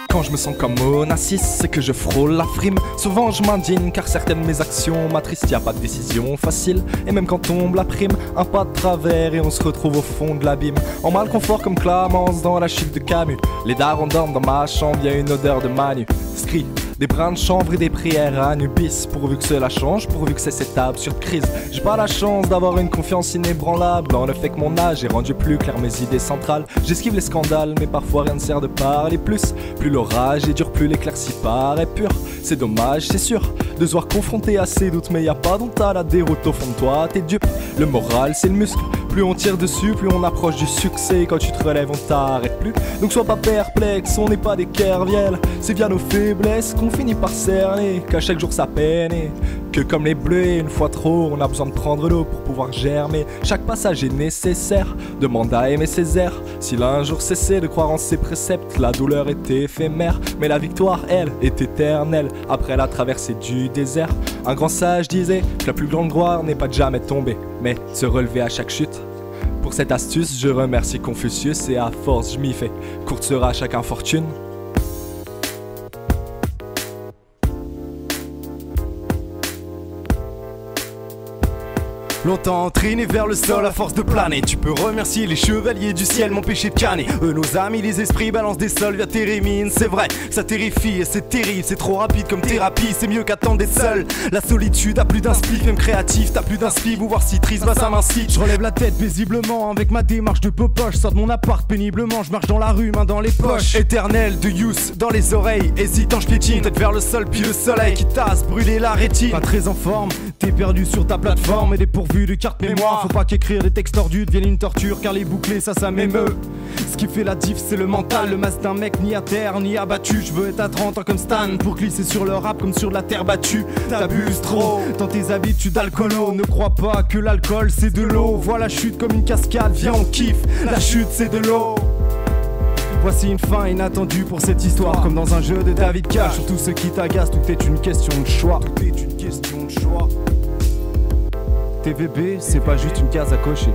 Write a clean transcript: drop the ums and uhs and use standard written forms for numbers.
Quand je me sens comme Onassis, c'est que je frôle la frime. Souvent je m'indigne car certaines de mes actions m'attristent. Y'a pas de décision facile, et même quand tombe la prime, un pas de travers et on se retrouve au fond de l'abîme. En mal confort comme Clamence dans la chute de Camus. Les darons dorment dans ma chambre, y'a une odeur de manuscrit. Des brins de chanvre et des prières à Anubis. Pourvu que cela change, pourvu que c'est cette absurde crise. J'ai pas la chance d'avoir une confiance inébranlable dans le fait que mon âge ait rendu plus clair mes idées centrales. J'esquive les scandales, mais parfois rien ne sert de parler plus. Plus l'orage est dur, plus l'éclaircie paraît pure. C'est dommage, c'est sûr, de se voir confronté à ces doutes. Mais y a pas dont t'as la déroute au fond de toi, t'es dupe. Le moral c'est le muscle, plus on tire dessus, plus on approche du succès. Quand tu te relèves, on t'arrête plus. Donc sois pas perplexe, on n'est pas des kerviels. C'est via nos faiblesses qu'on finit par cerner qu'à chaque jour ça peine et que comme les bleuets, une fois trop, on a besoin de prendre l'eau pour pouvoir germer. Chaque passage est nécessaire, demande à aimer ses airs. S'il a un jour cessé de croire en ses préceptes, la douleur est éphémère, mais la victoire, elle, est éternelle. Après la traversée du désert, un grand sage disait que la plus grande gloire n'est pas de jamais tomber, mais de se relever à chaque chute. Pour cette astuce, je remercie Confucius et à force je m'y fais. Courte sera chaque infortune. Longtemps entraîné vers le sol à force de planer. Tu peux remercier les chevaliers du ciel m'empêcher de canner. Eux nos amis les esprits balancent des sols via tes rémines. C'est vrai, ça terrifie et c'est terrible. C'est trop rapide comme thérapie, c'est mieux qu'attendre des seuls. La solitude a plus d'un spliff, même créatif. T'as plus d'un spliff, vous voir si triste, bah ça m'incite. Je relève la tête paisiblement avec ma démarche de popoche. Sors de mon appart péniblement, je marche dans la rue, main dans les poches. Éternel de youth dans les oreilles, hésitant je piétine. Tête vers le sol puis le soleil qui tasse, brûler la rétine. Pas très en forme, t'es perdu sur ta plateforme et dépourvu de carte mémoire. Faut pas qu'écrire des textes tordus devienne une torture, car les bouclés ça m'émeut. Ce qui fait la diff c'est le mental. Le masque d'un mec ni à terre ni abattu. Je veux être à 30 ans comme Stan pour glisser sur le rap comme sur de la terre battue. T'abuses trop dans tes habitudes d'alcoolo. Ne crois pas que l'alcool c'est de l'eau. Vois la chute comme une cascade, viens on kiffe. La chute c'est de l'eau. Voici une fin inattendue pour cette histoire, comme dans un jeu de David Cage. Sur tout ce qui t'agace, tout est une question de choix. Tout est une question de choix. TVB, c'est pas juste une case à cocher.